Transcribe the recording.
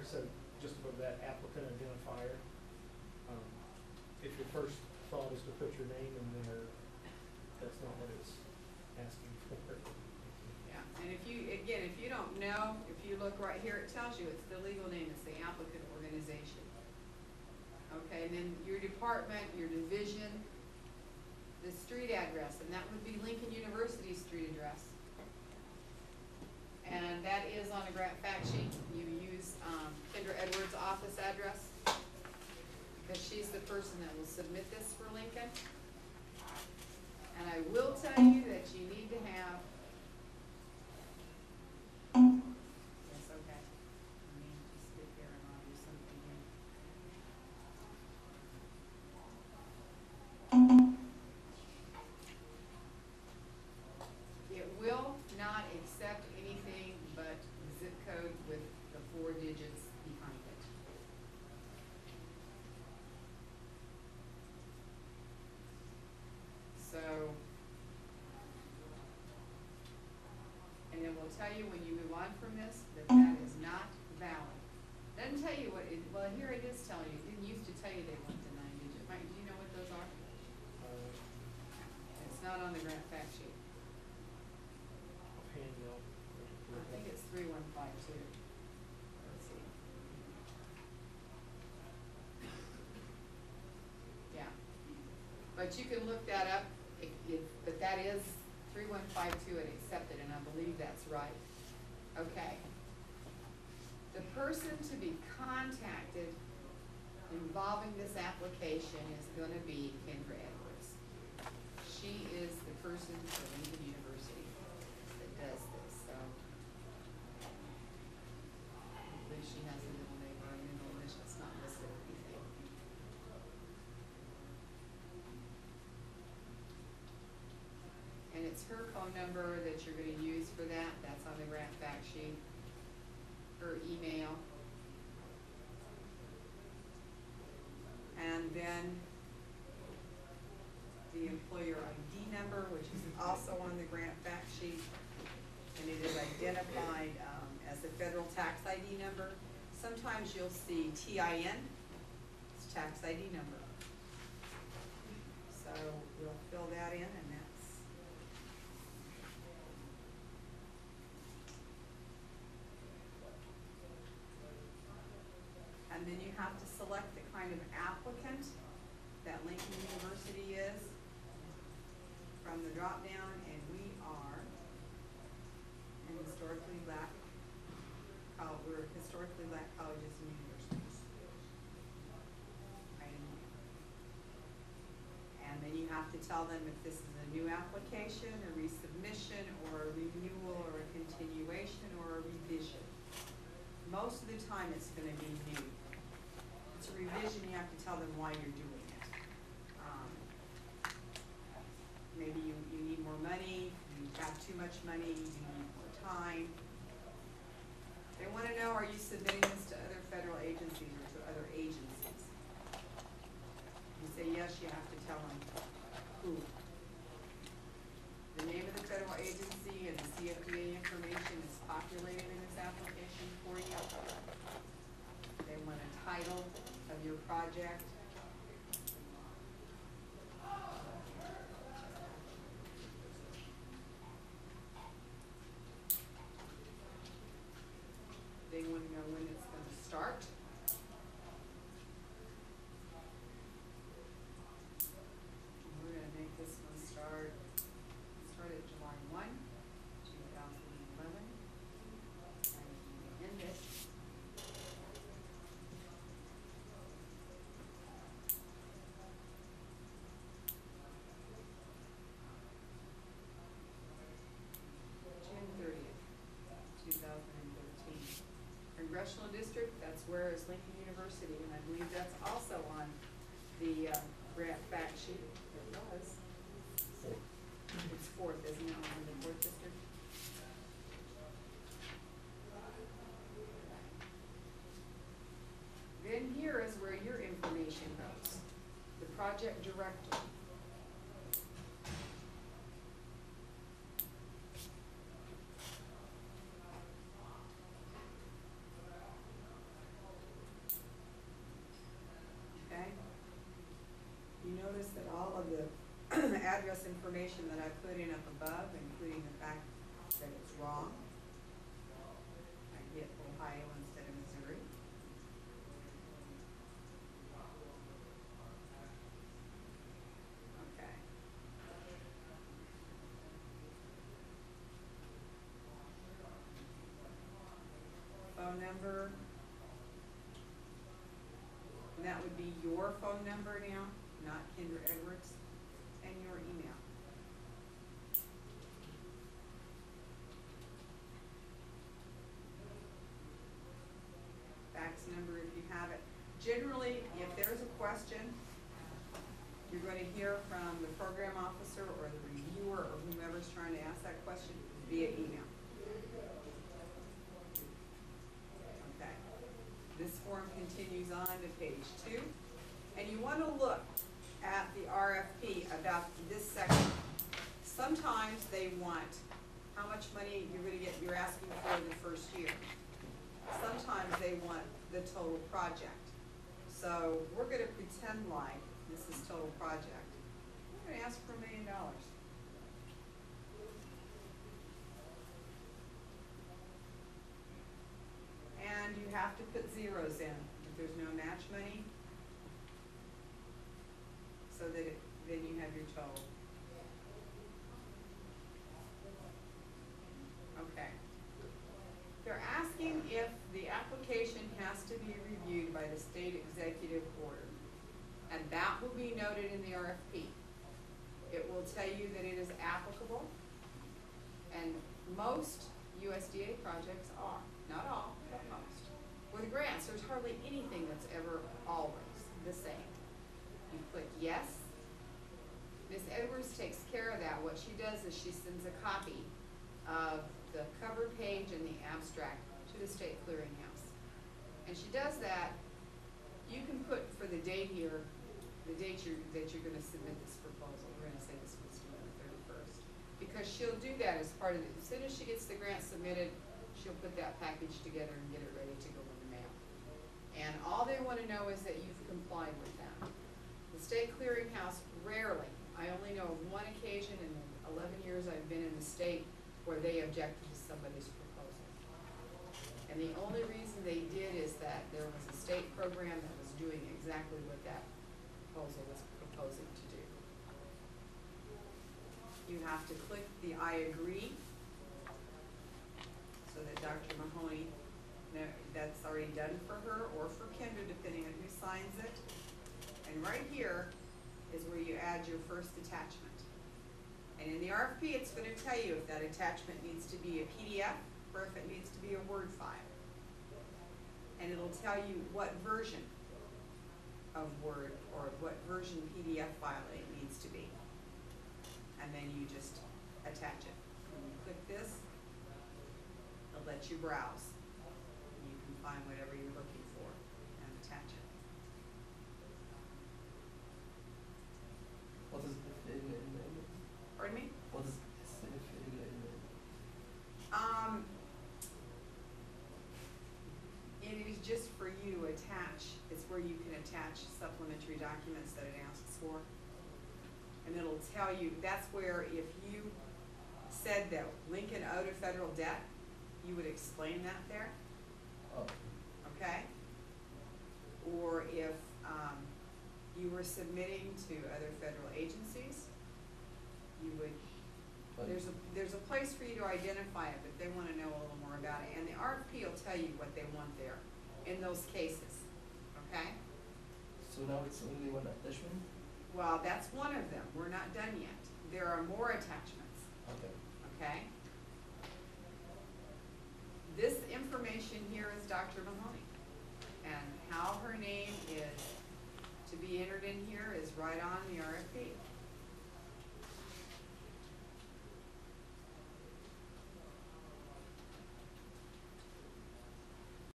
it said just above that applicant identifier. If your first thought is to put your name in there, that's not what it's asking for. Yeah, and if you, again, if you don't know, if you look right here, it tells you it's the legal name, it's the applicant organization. Okay, and then your department, your division, the street address, and that would be Lincoln University street address. And that is on a grant fact sheet. You use Kendra Edwards' office address, because she's the person that will submit this for Lincoln. And I will tell you that you need to have, yes, okay. Let me just get there and I'll do something here. It will not accept anything but zip code with the 4 digits behind it. So, and it will tell you when you move on from this that that is not valid. Doesn't tell you what it, well, here it is telling you. It didn't used to tell you they went to 9 digit. Mike, do you know what those are? It's not on the grant fact sheet. I think it's 3152. Let's see. Yeah. But you can look that up. But that is 3152 and accepted, and I believe that's right. Okay. The person to be contacted involving this application is going to be Kendra Edwards. She is the person for Lincoln University that does this. So hopefully she has a middle name or a middle initial. It's not listed or anything. And it's her phone number that you're going to use for that. That's on the grant fact sheet. Her email. And then the employer ID number, which is also on the grant fact sheet. And it is identified as the federal tax ID number. Sometimes you'll see TIN. It's tax ID number. So we'll fill that in, and that's and then you have to select the kind of applicant that Lincoln University is from the drop down, and we are an historically black college. We're historically black colleges and universities. Right. And then you have to tell them if this is a new application, a resubmission, or a renewal, or a continuation, or a revision. Most of the time it's going to be new. It's a revision, you have to tell them why you're doing it. Maybe you need more money, you have too much money, you need more time. They want to know, are you submitting this to other federal agencies or to other agencies? You say yes, you have to tell them who. The name of the federal agency and the CFDA information is populated in this application for you. They want a title of your project. They want to know when it's going to start. We're going to make this one start at July 1, 2011. And end it June 30th, 2013. Congressional District, that's where is Lincoln University, and I believe that's also on the grant fact sheet. It was. It's 4th, isn't it, on the 4th district? Then here is where your information goes. The project director. address information that I put in up above, including the fact that it's wrong. I get Ohio instead of Missouri. Okay. Phone number. And that would be your phone number now, not Kendra Edwards, and your email. Fax number if you have it. Generally, if there's a question, you're going to hear from the program officer or the reviewer or whomever's trying to ask that question via email. Okay. This form continues on to page 2. And you want to look at the RFP about this section. Sometimes they want how much money you're asking for in the first year. Sometimes they want the total project. So we're going to pretend like this is total project. We're going to ask for $1 million. And you have to put zeros in if there's no match money, so that then you have your total. Okay. They're asking if the application has to be reviewed by the state executive order, and that will be noted in the RFP. It will tell you that it is applicable, and most USDA projects are, not all, but most. With grants, there's hardly anything that's ever always the same. You click yes. Ms. Edwards takes care of that. What she does is she sends a copy of the cover page and the abstract to the state clearinghouse. And she does that. You can put for the date here, the date that you're going to submit this proposal. We're going to say this was due on the 31st. Because she'll do that as part of it. As soon as she gets the grant submitted, she'll put that package together and get it ready to go in the mail. And all they want to know is that you've complied with that. The state clearinghouse rarely, I only know of one occasion in the 11 years I've been in the state where they objected to somebody's proposal. And the only reason they did is that there was a state program that was doing exactly what that proposal was proposing to do. You have to click the I agree, so that Dr. Mahoney, that's already done for her or for Kendra, depending on who signs it. And right here is where you add your first attachment. And in the RFP, it's going to tell you if that attachment needs to be a PDF or if it needs to be a Word file. And it'll tell you what version of Word or what version PDF file it needs to be. And then you just attach it. When you click this, it'll let you browse. And you can find whatever you're looking for and attach it. What is the failure in the image? Pardon me? What is the failure in the image? It is just for you to attach. It's where you can attach supplementary documents that it asks for. And it'll tell you, that's where if you said that Lincoln owed a federal debt, you would explain that there. Oh. Okay? Or if you were submitting to other federal agencies, you would, there's a place for you to identify it, but they want to know a little more about it. And the RFP will tell you what they want there in those cases. Okay? So now it's only one attachment? Well, that's one of them. We're not done yet. There are more attachments. Okay. Okay? This information here is Dr. Mahoney. And how her name is